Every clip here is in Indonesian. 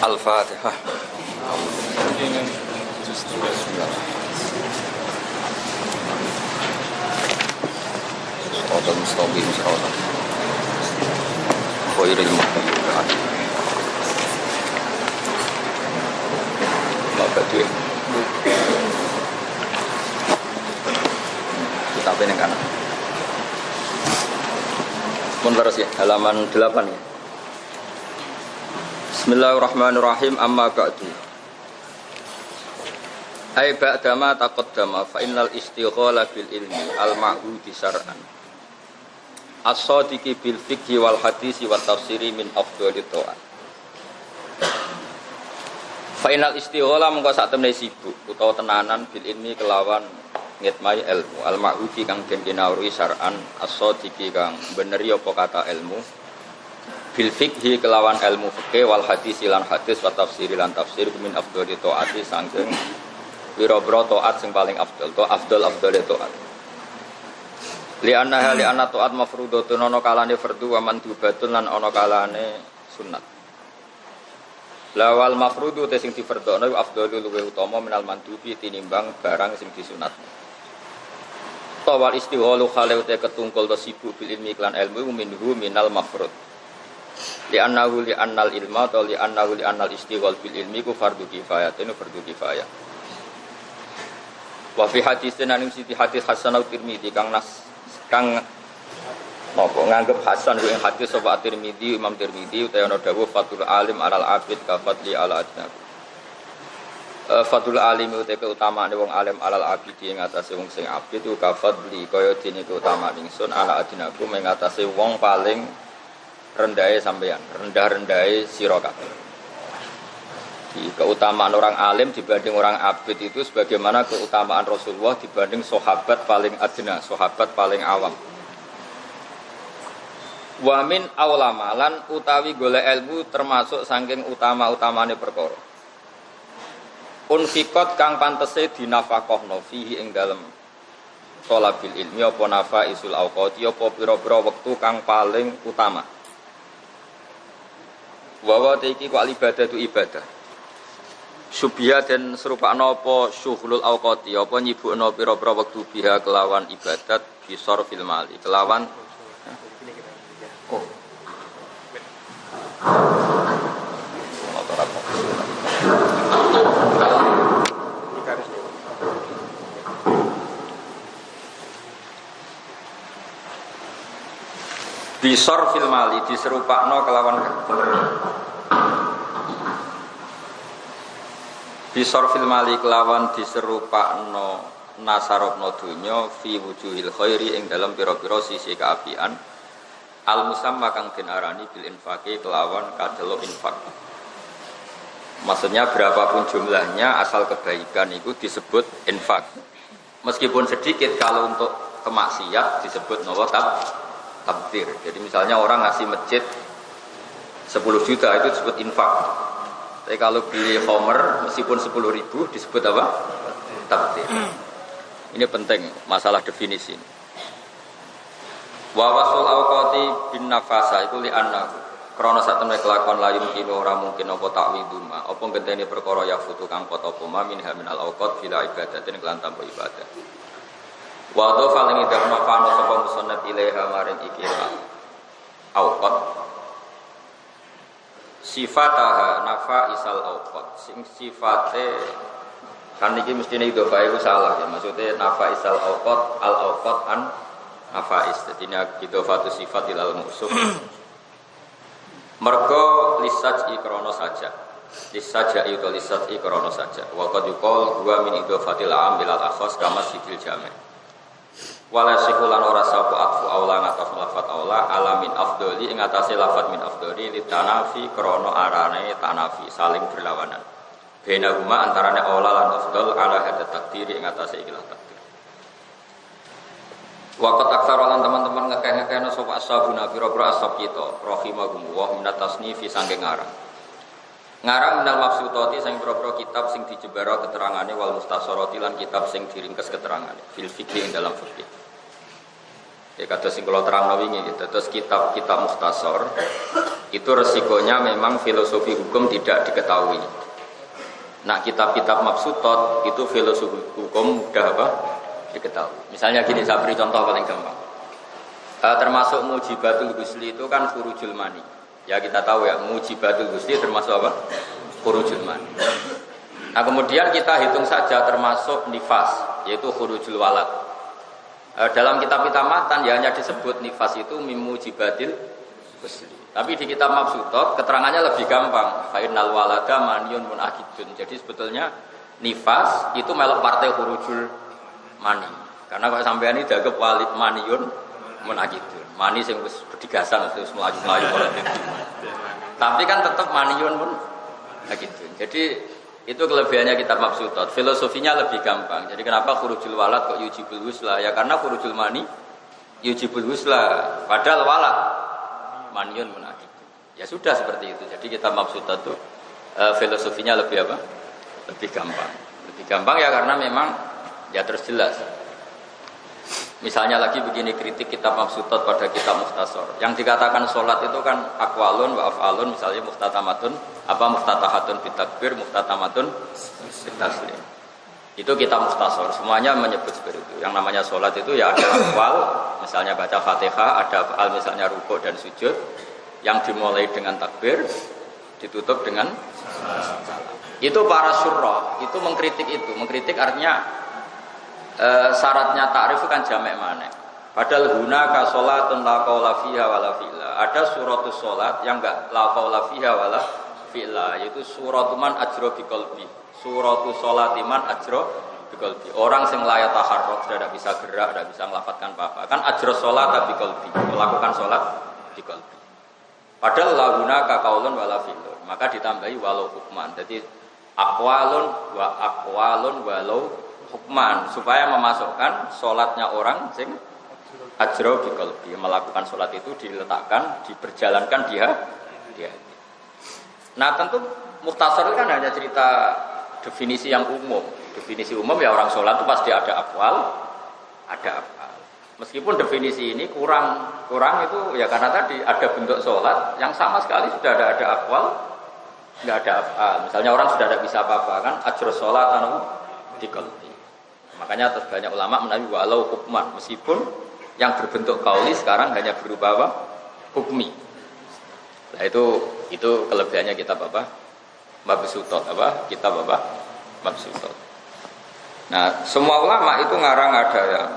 Al-Fatihah. Shiratal mustaqim shiratal khairil maghdubi alaihim. Mabadi. Kita pengen kanan. Mun terus ya, halaman 8 ya. Bismillahirrahmanirrahim. Amma ba'du. Ai ba'dama taqaddama fa innal istighala bil ilmi al-ma'hudi syar'an as-sadiqi bil fiqhi wal hadisi wat tafsiri min afdhalit ta'at. Fa innal istighala mengko sak temene sibuk utawa tenanan bil ilmi kelawan ngitmai ilmu al-ma'hudi kang den kinawruhi syar'an as-sadiqi kang beneri apa kata ilmu bil fiqhi kelawan ilmu fikih wal hadis lan hadis wa tafsir lan tafsir min afdhalit taati saking pira-pira taat sing paling afdal to afdal taat li anna taat mafruḍatun ana kalane fardhu wa mandhubatun lan ana kalane sunat lawal mafruḍu te sing difardhono afdhalu luwih utama minal mandhubi tinimbang barang sing disunat tawal istighalu khale te ketungkul to sibuk bil ilmi lan ilmu minhu minal mafruḍ li annal ilma atau li annal istighal bil ilmi ku fardhu kifayah itu fardhu kifayah wa fi hadisin anim siti hadis hasan at-Tirmidzi kang napa nganggep hasan ing hadis sapa at-Tirmidzi Imam Tirmidzi utawa ana dawuh fatul alim alal abid ka fadli ala adnab fatul alim utawa keutamaane wong alim alal abid ing atase wong sing abid ku ka fadli kaya dene keutamaan ingsun ala adnaku ing atase wong paling rendahe sampeyan, rendah-rendahe sira kabeh. Di keutamaan orang alim dibanding orang abid itu sebagaimana keutamaan Rasulullah dibanding sahabat paling adna, sahabat paling awam. Wa min aulamalan utawi golek ilmu termasuk saking utama-utamane perkara. Unfiqat kang pantese dinafaqahno fihi ing dalem thalabil ilmi apa nafaisul awqati apa pira-pira wektu kang paling utama. Wa iki ku ibadah tu ibadah. Subya dan serupakno apa syughulul awqati apa nyibukno pira-pira wektu biha kelawan ibadat bisor fil mali kelawan bisor fil mali diserupakno kelawan bisor fil mali kelawan diserupakno nasarobno dunya fi wujuhil khairi ing dalam pira-pira sisi kaapian al musamma kang den arani bil infaqi kelawan kadelo infak. Maksudnya berapapun jumlahnya asal kebaikan itu disebut infak. Meskipun sedikit kalau untuk kemaksiat disebut tabdir. Jadi misalnya orang ngasih masjid 10 juta itu disebut infak. Tapi kalau beli homer meskipun 10.000 disebut apa? Tabdir. Ini penting masalah definisi. Wa wasul awqati bin nafasa iku li anna krana sak temne kelakon layun kino ora mungkin apa takwiduma apa ngenteni perkara ya futu kang pot apa min al awqat bila ibadatin kelan tanpa ibadah. Wa do faling ida nafano sapa musannad ilaiha maring ikira awqat sifataha nafa isal awqat sing sifate kan iki mestine idhofah iku salah ya maksudnya nafa isal awqat al awqat an nafais dadi nek idhofatu sifat ilal musuf mergo lisaj ikrana saja lisaja itu lisaj ikrana saja wa qad yuqal huwa min idhofatil am bil akhas kama sikil jami' wala sikulan ora sapa atfu aula ngatas lafat aula alamin afdoli ing atase lafat min afdoli litanafi krana arane tanafi saling berlawanan bena huma antarane aula lan afdol ala hadat takdiri ing atase ikilah takdir waqt aksara lan teman-teman ngekeh-ngekehna sapa ashabuna pira-pira ashab kita rahimahumullah minat tasnifi saking ngarang minal mafsutati sing pira-pira kitab sing dijebara keterangane wal mustasarati lan kitab sing diringkes keterangane fil fikih ing dalam fikih. Ya kata sing kula terangno wingi gitu. Terus kitab-kitab mukhtasar itu resikonya memang filosofi hukum tidak diketahui. Nah kitab-kitab mabsutot itu filosofi hukum mudah apa? Diketahui. Misalnya gini, saya beri contoh paling gampang. Termasuk mujibatul ghusli itu kan khurujul mani. Ya kita tahu ya, mujibatul ghusli termasuk apa? Khurujul mani. Nah kemudian kita hitung saja termasuk nifas, yaitu khurujul walad. Dalam kitab-kitab matan ya hanya disebut nifas itu mim mujibatil ghusli. Tapi di kitab mabsutot keterangannya lebih gampang. Fa innal walada maniyun munakidun. Jadi sebetulnya nifas itu melok partai khurujul mani. Karena kalau sampean ini dianggap walid maniyun munakidun. Mani sing wis bedigasan terus melayu-melayu politik. Tapi kan tetap maniyun pun munakidun. Jadi itu kelebihannya kitab mabsutot. Filosofinya lebih gampang. Jadi kenapa khurujul walad kok yujibul husla? Ya karena khurujul mani yujibul husla. Padahal walad maniyun munakidun. Ya sudah seperti itu. Jadi kitab mabsutot itu filosofinya lebih apa? Lebih gampang. Lebih gampang ya karena memang ya terus jelas. Misalnya lagi begini kritik kitab mabsutot pada kitab mukhtasar. Yang dikatakan sholat itu kan aqwalun wa af'alun, misalnya muftatamatun muftatahatun bitakbir, muftatamatun bitaslim. Itu kitab mukhtasar. Semuanya menyebut seperti itu. Yang namanya sholat itu ya ada aqwal, misalnya baca Fatihah, ada af'al misalnya rukuk dan sujud yang dimulai dengan takbir, ditutup dengan salam. Itu para syurrah itu mengkritik itu. Mengkritik artinya syaratnya ta'rif itu kan jamek mana. Padahal hunaka sholatun la qaula fiha wala fi'la. Ada suratus sholat yang enggak la qaula fiha wala fi'la, yaitu suratuman ajra biqalbi. Suratus sholatiman ajra biqalbi. Orang sing la yataharrak, tidak bisa gerak, tidak bisa melafadzkan apa-apa. Kan ajra sholat biqalbi, melakukan sholat biqalbi. Padahal la hunaka qaulun wala fi'lun. Maka ditambahi walau hukman. Jadi aqwalun walau hukman, supaya memasukkan sholatnya orang sing ajra biqalbi, melakukan sholat itu diletakkan, diperjalankan dia. Nah tentu mukhtasar itu kan hanya cerita definisi yang umum. Definisi umum ya orang sholat itu pasti ada aqwal, ada af'al. Meskipun definisi ini kurang itu ya karena tadi ada bentuk sholat yang sama sekali sudah ada aqwal, nggak ada af'al. Misalnya orang sudah tidak bisa apa-apa kan ajra sholat anu biqalbi. Makanya banyak ulama menawi walau hukman, meskipun yang berbentuk qauli sekarang hanya berupa apa? Hukmi. Nah itu kelebihannya kitab apa? Mabsutot apa? Kitab apa? Mabsutot. Nah, semua ulama itu ngarang ada yang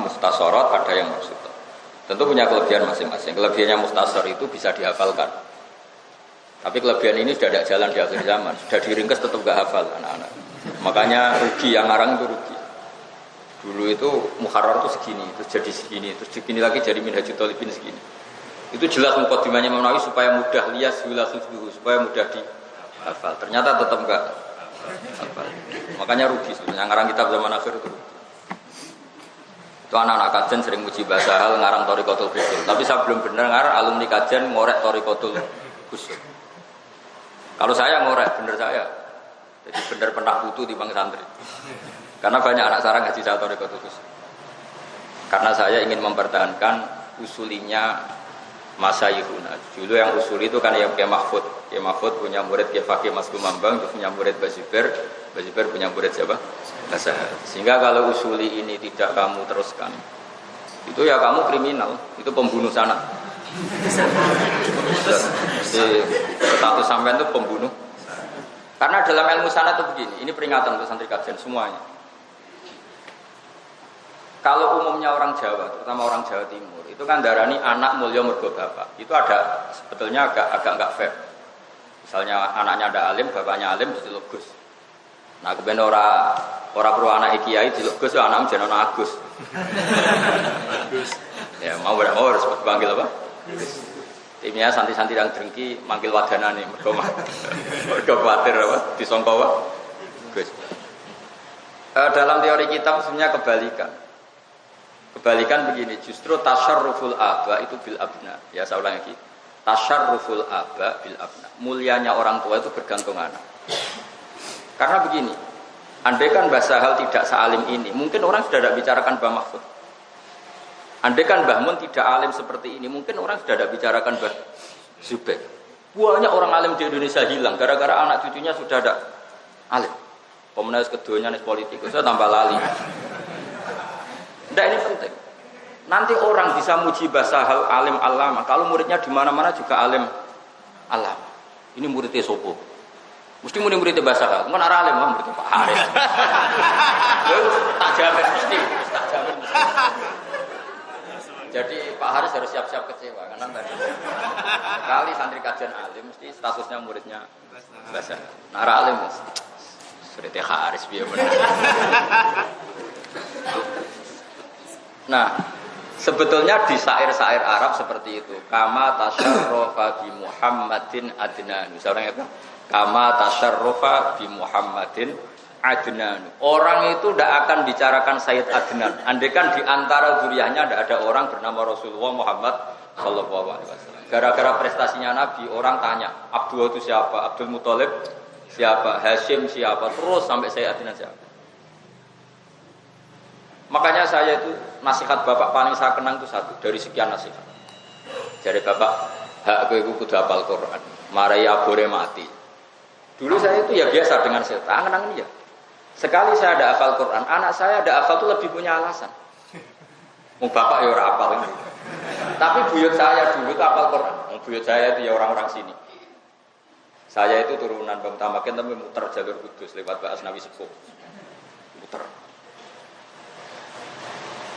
mukhtasarat, ada yang mabsutot. Tentu punya kelebihan masing-masing. Kelebihannya mukhtasar itu bisa dihafalkan. Tapi kelebihan ini sudah tidak jalan di akhir zaman. Sudah diringkas tetap gak hafal anak-anak. Makanya rugi, yang ngarang itu rugi. Dulu itu muharrar itu segini, terus jadi segini, terus segini lagi jadi minhajul thalibin segini. Itu jelas mukadimahnya Imam Nawawi supaya mudah lias wila hifdzuhu, supaya mudah dihafal. Ternyata tetap enggak hafal. Makanya rugi sebenarnya ngarang kitab zaman akhir itu rugi. Itu anak-anak kajian sering muji bahasa hal ngarang Thariqatul Usul. Tapi saya belum benar ngarang alumni kajian ngorek Thariqatul Usul. Kalau saya ngorek bener saya. Jadi benar pernah butuh di bang santri. Karena banyak anak sarang ngaji saya Thariqatul Usul. Karena saya ingin mempertahankan usulinya Masyayihuna. Dulu yang usul itu kan yang Kiai Mahfud. Kiai Mahfud punya murid Kiai Fakih Mas Kumambang, terus punya murid Baziber punya murid siapa? Basahar. Sehingga kalau usuli ini tidak kamu teruskan, itu ya kamu kriminal, itu pembunuh sanad. Status sampean itu pembunuh. Karena dalam ilmu sanad itu begini, ini peringatan untuk santri kajian semuanya. Kalau umumnya orang Jawa, terutama orang Jawa Timur, itu kan darani anak mulya mergo bapak. Itu ada sebetulnya agak enggak fair. Misalnya anaknya ada alim, bapaknya alim diceluk Gus. Nah, kemudian ora perlu anak kiai diceluk Gus, anakmu jenenge Agus. Ya, mau harus panggil apa? Timnya santi-santi yang drengki manggil wadanane mergo kuwatir apa disangka apa? Gus. Dalam teori kitab sebenarnya kebalikan begini, justru tasyarruful aba itu bil abna. Ya saya ulang lagi. Tasyarruful aba bil abna. Mulianya orang tua itu bergantung anak. Karena begini, andai kan bahasa hal tidak sealim ini, mungkin orang sudah tidak bicarakan Mbah Mahfud. Andai kan Mbah Mun tidak alim seperti ini, mungkin orang sudah tidak bicarakan Mbah Zubair. Banyak orang alim di Indonesia hilang gara-gara anak cucunya sudah ada alim. Pemenang keduanya nih politikus, saya tambah lali. Nah ini penting. Nanti orang bisa muji bahasa hal alim alama. Kalau muridnya di mana-mana juga alim alama. Ini muridnya sopo. Mesti murid-muridnya bahasa hal. Mana alim mah muridnya Pak Haris. Tak jamin mesti. Jadi Pak Haris harus siap-siap kecewa karena tadi sekali santri kajian alim mesti statusnya muridnya bahasa. Nah alim mesti. Muridnya Haris biar benar. Nah. Sebetulnya di syair-syair Arab seperti itu. Kama tasyarrafa bi Muhammadin adnanu. Seorang apa? Kama tasyarrafa bi Muhammadin adnanu. Orang itu tidak akan bicarakan Sayyid Adnan. Andaikan di antara zuriyahnya tidak ada orang bernama Rasulullah Muhammad sallallahu alaihi wasallam. Gara-gara prestasinya Nabi, orang tanya, Abdul itu siapa? Abdul Muthalib siapa? Hashim siapa? Terus sampai Sayyid Adnan siapa? Makanya saya itu nasihat bapak paling saya kenang itu satu dari sekian nasihat. Jadi bapak hak aku kudu hafal Quran. Marai abore mati. Dulu saya itu ya biasa dengan saya tangan ya. Sekali saya ada hafal Quran, anak saya ada hafal itu lebih punya alasan. Mau bapak ya ora hafal ini. Tapi buyut saya dulu itu hafal Quran. Buyut saya itu ya orang-orang sini. Saya itu turunan Bang Tamakin tapi muter jalur Kudus lewat Pak Asnawi Sepuh. Muter.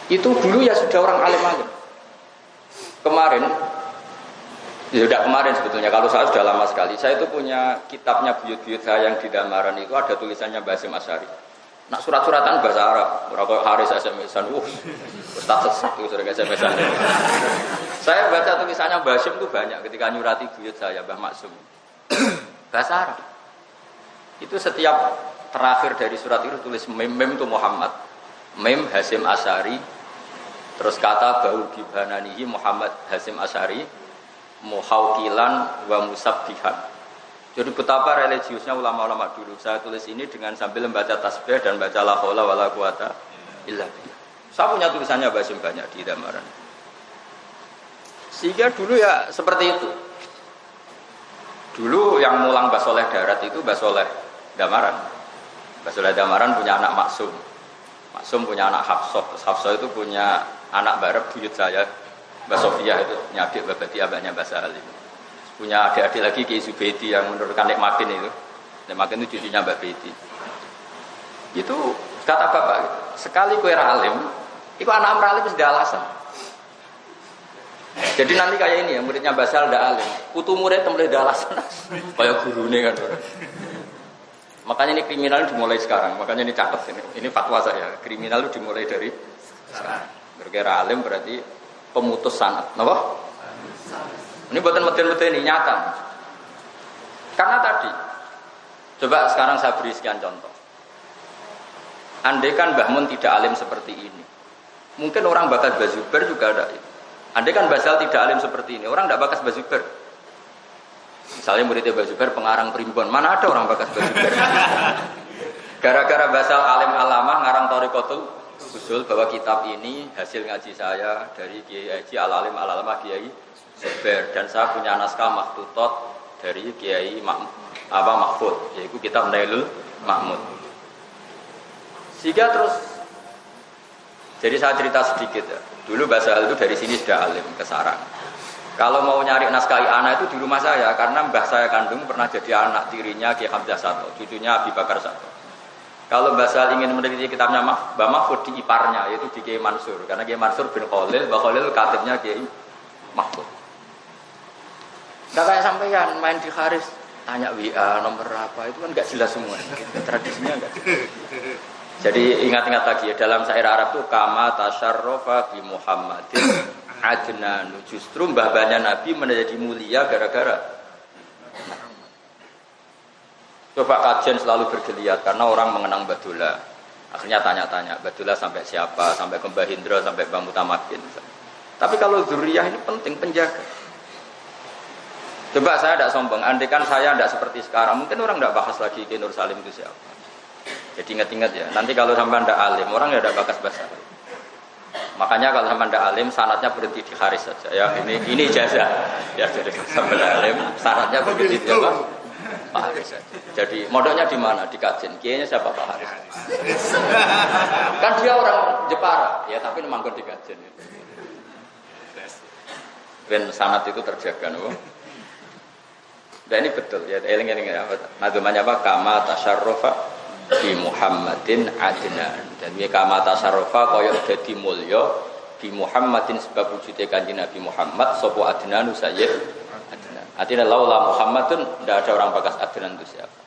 Itu dulu ya sudah orang alim-alim. Kemarin, ya sudah kemarin sebetulnya. Kalau saya sudah lama sekali. Saya itu punya kitabnya buyut-buyut saya yang di Damaran itu ada tulisannya Basim Asyari. Nak surat-suratan bahasa Arab. Berapa Haris SMS-an. Ustaz sesat itu sudah SMS-an. Saya baca tulisannya Basim itu banyak ketika nyurati buyut saya, Mbah Maksum. Bahasa Arab. Itu setiap terakhir dari surat itu tulis mem itu Muhammad. Mem Hasim Asyari. Terus kata bau dibananihi Muhammad Hasim Asyari muhawkilan wa musabbihan. Jadi betapa religiusnya ulama-ulama dulu. Saya tulis ini dengan sambil membaca tasbih dan baca la haula wala quwata illa billah. Saya punya tulisannya Basim banyak di Damaran. Sehingga dulu ya seperti itu. Dulu yang mulang Mbah Soleh Darat itu Mbah Soleh Damaran. Mbah Soleh Damaran punya anak Maksum. Maksum punya anak Hafsah. Hafsah itu punya anak barep buyut saya. Mbak Sofia itu punya adik Mbak Bati, abahnya Mbak Salim. Punya adik-adik lagi Ki Subedi yang menurutkan Nek Makin itu. Nek Makin itu cucunya Mbak Beti. Itu kata bapak, sekali kue alim, itu anak alim sudah alasan. Jadi nanti kayak ini ya, muridnya Basal tidak alim. Putu murid mulai ada alasan. Kayak guru ini kan. Makanya ini kriminal dimulai sekarang. Makanya ini catat ini. Ini fatwa saya. Kriminal itu dimulai dari sekarang. Berkira alim berarti pemutus sanad. Kenapa? Ini buatan model-model ini nyata. Karena tadi, coba sekarang saya beri sekian contoh. Andai kan Mbah Mun tidak alim seperti ini, mungkin orang bakas Mbah Zubair juga ada. Andai kan Basal tidak alim seperti ini, orang tidak bakas Mbah Zubair. Misalnya muridnya Mbah Zubair pengarang primbon, mana ada orang bakas Mbah Zubair? Gara-gara Basal alim alama ngarang Thariqatul Usul bahwa kitab ini hasil ngaji saya dari Kiai Haji Al-Alim Al-Alamah Kiai Zubair, dan saya punya naskah makhtutot dari Kiai Mahfud, yaitu kitab Nailul Mahmud. Sehingga terus, jadi saya cerita sedikit ya. Dulu Basal itu dari sini sudah alim ke Sarang. Kalau mau nyari naskah anak itu di rumah saya, karena mbah saya kandung pernah jadi anak tirinya Kiai Hamzah Sato, cucunya Abi Bakar Sato. Kalau Basal ingin meneliti kitabnya Mbah Mahfud di iparnya, yaitu di Kiai Mansur, karena Kiai Mansur bin Khalil, Mbah Khalil katibnya Kiai Mahfud. Nggak kayak sampean main di Haris, tanya WA nomor apa, itu kan nggak jelas semua. Tradisinya nggak jelas. Jadi ingat-ingat lagi ya, dalam syair Arab itu kama tasyarrafa bi Muhammadin adnanu, justru mbah-mbahnya Nabi menjadi mulia gara-gara. Coba kajian selalu bergeliat karena orang mengenang Badullah. Akhirnya tanya-tanya Badullah sampai siapa, sampai ke Mbah Hindra, sampai Mbah Mutamakin. Tapi kalau zuriyah ini penting, penjaga. Coba saya tidak sombong, andai kan saya tidak seperti sekarang, mungkin orang tidak bahas lagi Ki Nur Salim itu siapa. Jadi ingat-ingat ya, nanti kalau sampai tidak alim, orang tidak bakas bahasa. Makanya kalau sama ndak alim sanatnya berhenti di Haris saja ya. Ini ijazah. Ya jadi sama alim sanatnya berhenti di apa? Pak Haris saja. Jadi modalnya di mana? Di Kajen. Kiainya siapa Pak Haris? Kan dia orang Jepara ya, tapi manggon di Kajen. Ben sanat itu terjaga no. Dan ini betul ya, eling-eling ya. Nadumanya apa? Kama tasyarrufa bi Muhammadin adnan. Dan ini kama tasyarrufa kaya dadi mulya bi Muhammadin sebab wujude Kanjeng Nabi Muhammad sapa adnan sayyid adnan. Artinya laula Muhammadun tidak ada orang bakas adnan itu siapa.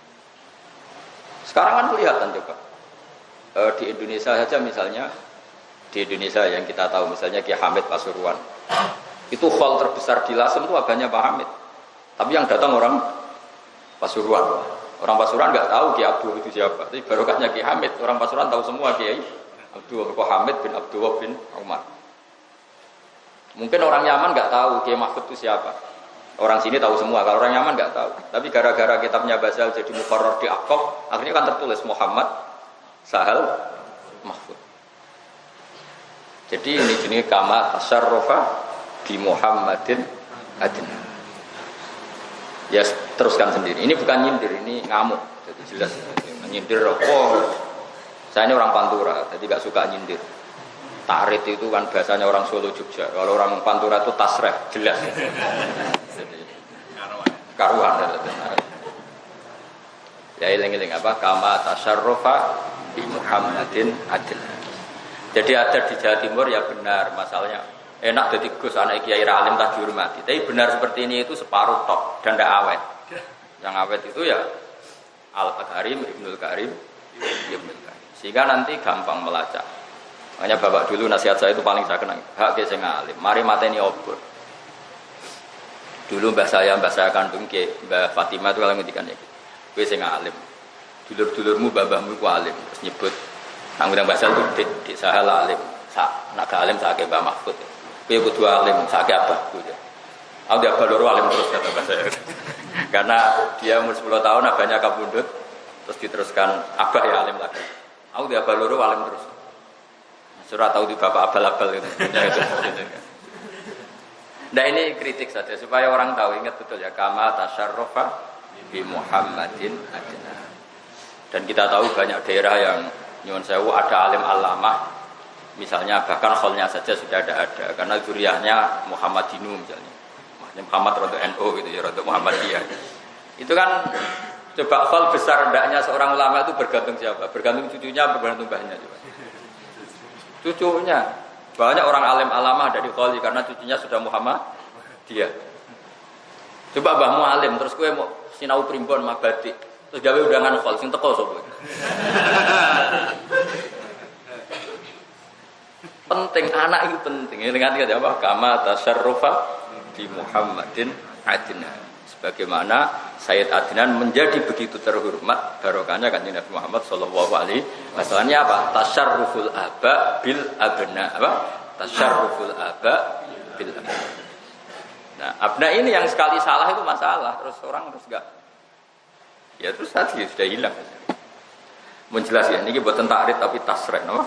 Sekarang kan kelihatan coba. Di Indonesia saja misalnya, di Indonesia yang kita tahu misalnya Ki Hamid Pasuruan. Itu hall terbesar di Lasem itu agaknya Pak Hamid. Tapi yang datang orang Pasuruan. Orang Pasuruan nggak tahu Ki Abdul itu siapa. Tapi barokahnya Ki Hamid, orang Pasuruan tahu semua Kiai Abdul Hamid bin Abdullah bin Umar. Mungkin orang Yaman nggak tahu Kiai Mahfud itu siapa. Orang sini tahu semua. Kalau orang Yaman nggak tahu. Tapi gara-gara kitabnya Basal jadi muqarrar di Aqab, akhirnya kan tertulis Muhammad Sahal Mahfud. Jadi ini jenis kama tasyarrufa bi Muhammadin adnan. Ya teruskan sendiri. Ini bukan nyindir, ini ngamuk. Jadi jelas nyindir oh, saya ini orang Pantura, jadi gak suka nyindir. Tarit itu kan bahasanya orang Solo Jogja. Kalau orang Pantura itu tasreh, jelas. Jadi karuan. Ya iling-iling apa? Kama tasyarrufa bi Muhammadin adnan. Jadi ada di Jawa Timur ya benar masalahnya. Enak jadi Gus anak Kiai Alim tak dihormati. Tapi benar seperti ini itu separuh tok dan tidak awet. Yang awet itu ya Al-Karim, Ibnul Karim, Ibnul Karim. Sehingga nanti gampang melacak. Makanya bapak dulu nasihat saya itu paling saya kenang. Hak ke sing alim. Mari mateni obor. Dulu mbah saya kandung ke Mbah Fatimah itu kalau ngendikan iki. Kowe sing alim. Dulur-dulurmu babahmu ku alim. Terus nyebut nang ndang bahasa itu di Sahal alim. Nak alim sak Mbah Mahfud. Kowe kudu alim sak abahku ya. Aku dia baloro alim terus kata bahasa saya. Karena dia umur 10 tahun abahnya kabundut terus diteruskan abah ya alim lagi. Aku dia baloro alim terus. Surah tahu di bapak abal-abal gitu. Nah ini kritik saja supaya orang tahu ingat betul ya kama tasyarrufa bi Muhammadin adnan. Dan kita tahu banyak daerah yang nyuwun sewu ada alim alamah misalnya bahkan kholnya saja sudah ada karena zuriyahnya Muhammadinu misalnya Muhammad rodo NU gitu ya rodo Muhammadiyah itu kan coba khol besar hendaknya seorang ulama itu bergantung siapa bergantung cucunya bergantung mbahnya juga cucunya banyak orang alim alamah dari kholi karena cucunya sudah Muhammadiyah coba mbahmu alim terus kowe mau sinau primbon mabadi terus gawe undangan khol sing teko sapa penting anak itu penting ini ngerti apa kama tasyarrufa di Muhammadin adnan sebagaimana Sayyid Adnan menjadi begitu terhormat barokahnya Kanjeng Nabi Muhammad sallallahu alaihi wasallam apa tasyarruful aba bil abna apa tasyarruful aba bil abna. Nah abna ini yang sekali salah itu masalah terus orang terus enggak ya terus tadi sudah hilang. Menjelas ya, ini buatan takrid tapi tasreh, no?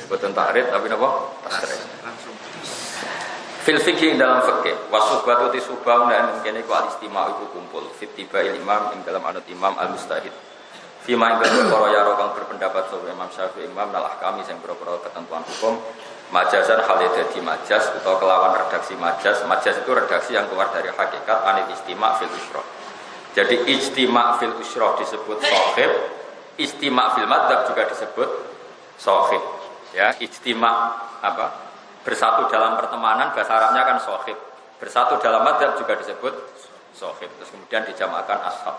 Buatan takrid tapi apa? Tasreh. Fil fikih dalam fikih, wasubatu tisubah dan mungkin itu al-istima'u itu kumpul. Fitiba imam ing dalam anut imam al-mustahid. Fima ing dalam para yaro kang berpendapat sobre Imam Syafi'i imam nalah kami yang berperkara ketentuan hukum majazan halid dadi majas atau kelawan redaksi majas. Majas itu redaksi yang keluar dari hakikat anil istima' fil usroh. Jadi ijtima' fil usroh disebut sahib. Istima' fil madzhab juga disebut sahib. Ya, ijtima' apa? Bersatu dalam pertemanan bahasa Arabnya kan sahib. Bersatu dalam madzhab juga disebut sahib. Terus kemudian dijamakan ashab.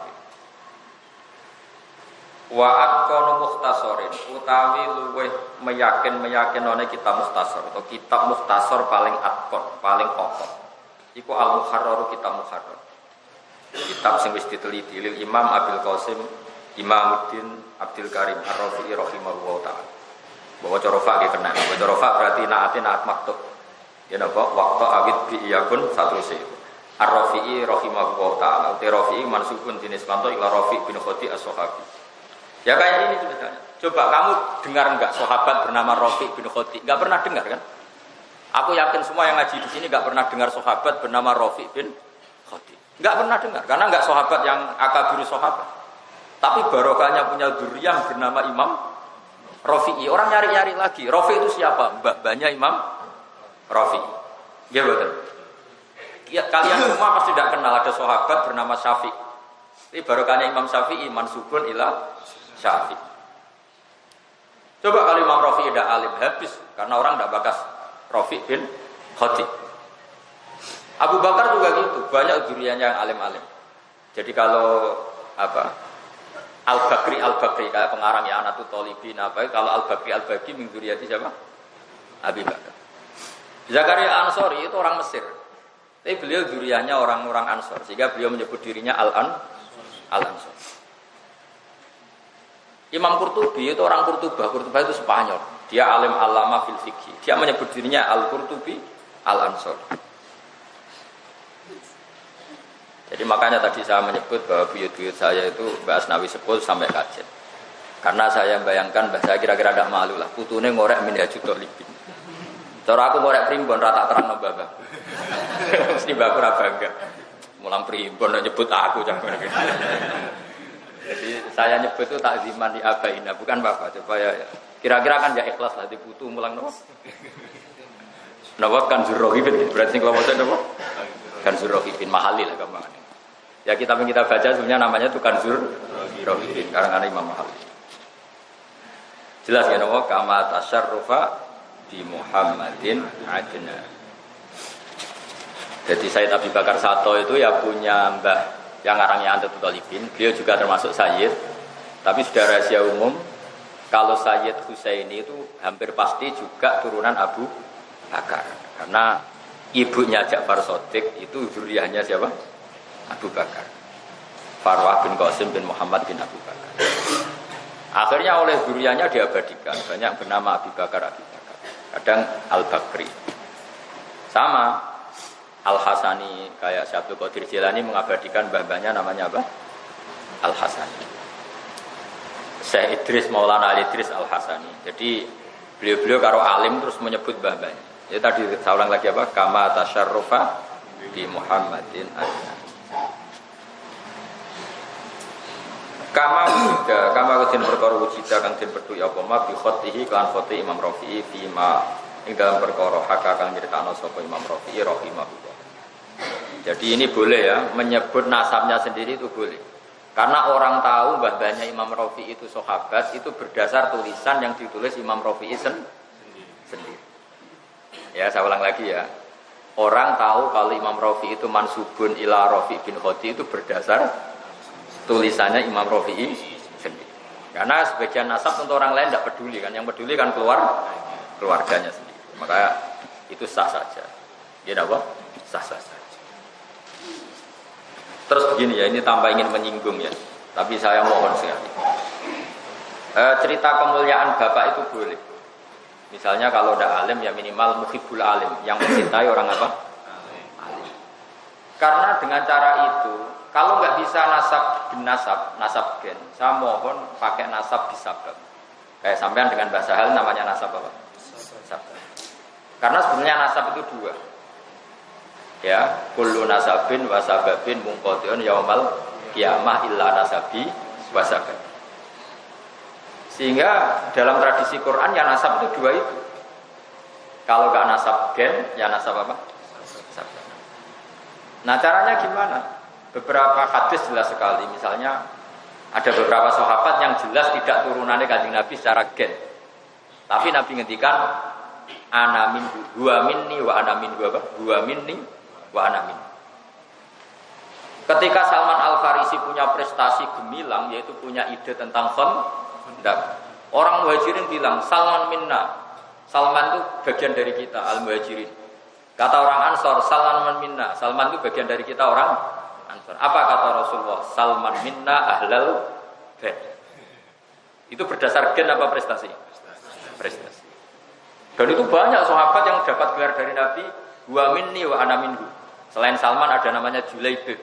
Wa aqonu mukhtasarin utawi luweh meyakin-meyakinane kitab mukhtasar atau kitab mukhtasar paling aqon, paling pokok. Iku al-muharrar kitab muharrar. Kitab sing wis diteliti lil Imam Abdul Qasim Imamuddin Abdul Karim Ar-Rafi'i rahimahullah ta'ala. Bahwa corofa nggih kena. Bahwa corofa berarti naat maktub. Ya napa waqta awid bi iyakun satruse. Ar-Rafi'i rahimahullah ta'ala. Uti Rafi'i mansubun jenis manto ila Rafi' bin Khadi as-Sahabi. Ya kayak ini ceritanya. Coba kamu dengar enggak sahabat bernama Rafi' bin Khadi? Enggak pernah dengar kan? Aku yakin semua yang ngaji di sini nggak pernah dengar sahabat bernama Rafi bin Khadij. Nggak pernah dengar, karena nggak sahabat yang akabiru sahabat. Tapi barokahnya punya dzurriyyah bernama Imam Rafi'i. Orang nyari-nyari lagi. Rafi itu siapa? Mbah-mbahnya Imam Rafi'i. Ya betul. Ya, kalian semua pasti tidak kenal ada sahabat bernama Syafi'i. Ini barokahnya Imam Syafi'i mansubun ila Syafi'i. Coba kalau Imam Rafi'i tidak alim habis karena orang tidak bakas Rafi' bin Khadij. Abu Bakar juga gitu, banyak dzurriyyahnya yang alim-alim. Jadi kalau Al-Bakri kayak pengarang ya Anatul Thalibin kalau Al-Bakri min dzurriyyati siapa? Abi Bakar. Zakaria Ansori itu orang Mesir. Tapi beliau dzurriyyahnya orang-orang Ansor sehingga beliau menyebut dirinya Al-Ansor. Imam Qurtubi itu orang Qurtubah itu Spanyol. Dia alim alama fil fikih. Dia menyebut dirinya Al-Qurtubi Al-Ansor. Jadi makanya tadi saya menyebut bahwa buyut-buyut saya itu Mbak Asnawi Sepul sampai kajet. Karena saya bayangkan bahasa kira-kira tidak malu lah. Putune ngorek Minhajul Thalibin. Cara aku ngorek primbon rata terang mbak. Mesti mbak aku bangga. Mulang primbon nyebut aku jangan. Jadi saya nyebut itu takziman di abaina bukan bapak supaya kira-kira kan ya ikhlas lah diputu mulang nopo. Nopo kan Zurrohibin berarti kalau mau nopo kan Zurrohibin mahali lah gampang. Ya kita baca sebenarnya namanya itu kan Zurrohibin karangan Imam Mahali. Jelas ya nopo kama tasyarrufa di Muhammadin adna. Jadi Sayyid Abi Bakar Sato itu ya punya mbah yang ngarangnya Anatul Thalibin. Beliau juga termasuk Sayyid. Tapi sudah rahasia umum kalau Sayyid Husaini itu hampir pasti juga turunan Abu Bakar. Karena ibunya Ja'far Shadiq itu dzurriyyahnya siapa? Abu Bakar. Farwah bin Qasim bin Muhammad bin Abu Bakar. Akhirnya oleh dzurriyyahnya diabadikan. Banyak bernama Abi Bakar. Kadang Al-Bakri. Sama Al-Hasani kayak Syekh Abdul Qadir Jilani mengabadikan mbah-mbahnya namanya apa? Al-Hasani. Syekh Idris Maulana Ali Idris Al-Hasani. Jadi beliau-beliau karo alim terus menyebut mbah-mbahnya. Jadi tadi saya ulang lagi apa? Kama tasyarrufa bi Muhammadin adna. Kama kudin perkara wujida kang den pedhu apa ma bi khotihi kan khoti Imam Rafi'i fima ing dalam perkara hak kang nyritakno sapa Imam Rafi'i rahimahullah. Jadi ini boleh ya menyebut nasabnya sendiri itu boleh. Karena orang tahu mbah-mbahnya Imam Rafi'i itu sahabat itu berdasar tulisan yang ditulis Imam Rafi'i sendiri. Ya saya ulang lagi ya. Orang tahu kalau Imam Rafi'i itu mansubun ila Rafi' bin Khadij itu berdasar tulisannya Imam Rafi'i sendiri. Karena sebagian nasab untuk orang lain tidak peduli kan, yang peduli kan keluarganya sendiri. Maka itu sah saja. Ya apa? Sah saja. Terus begini ya, ini tanpa ingin menyinggung ya. Tapi saya mohon sekali. Cerita kemuliaan bapak itu boleh. Misalnya kalau tidak alim ya minimal muhibbul alim, yang mencintai orang apa? Alim. Karena dengan cara itu kalau nggak bisa nasab gen, saya mohon pakai nasab bisabab. Kayak sampean dengan bahasa hal namanya nasab apa? Sabab. Karena sebenarnya nasab itu dua. Ya, kullu nasabin wa sababin munqati'un yaumal qiyamah illa nasabi wa sabab. Sehingga dalam tradisi Quran ya nasab itu dua itu. Kalau nggak nasab gen, ya nasab apa? Sabab. Nah, caranya gimana? Beberapa hadis jelas sekali. Misalnya ada beberapa sahabat yang jelas tidak turunannya Kanjeng Nabi secara gen. Tapi Nabi ngendikan ana minhu huwa minni wa ana minhu apa? Huwa minni wa ana minhu. Ketika Salman Al-Farisi punya prestasi gemilang yaitu punya ide tentang khandaq. Orang Muhajirin bilang Salman minna. Salman itu bagian dari kita Al-Muhajirin. Kata orang Ansor Salman minna. Salman itu bagian dari kita orang Ansor. Apa kata Rasulullah? Salman minna ahlal bait. Itu berdasar gen apa prestasi? Prestasi. Dan itu banyak sahabat yang dapat gelar dari Nabi wa minni wa ana minhu. Selain Salman ada namanya Julaibib.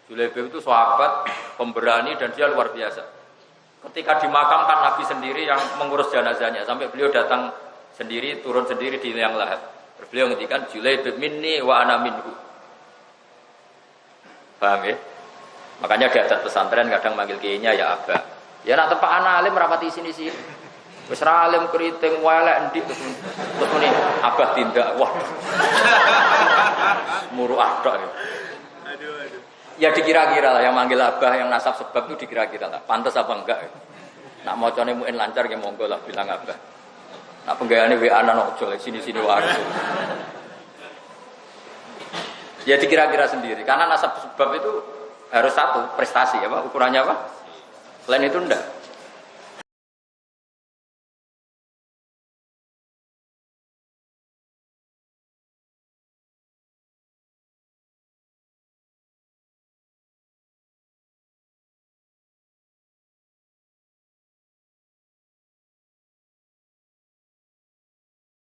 Julaibib itu sahabat pemberani dan dia luar biasa. Ketika dimakamkan Nabi sendiri yang mengurus jenazahnya sampai beliau datang sendiri turun sendiri di liang lahat. Beliau ngendikan Julaid minni wa ana minhu. Paham ya? Makanya di adat pesantren kadang manggil kiainya ya Abah. Ya nak tempat anak alim rapati sini-sini. Wis ra alim keriting welek ndik terus muni Abah tindak. Wah. Muruah tok ya. Aduh. Ya dikira-kira lah yang manggil Abah yang nasab sebab itu dikira-kira lah. Pantes apa enggak? Nak macane muen lancar ya monggo lah bilang Abah. Nak penggaweane WA nang ojo sini-sini wae. Ya dikira-kira sendiri karena nasab sebab itu harus satu prestasi apa ukurannya apa? Selain itu enggak.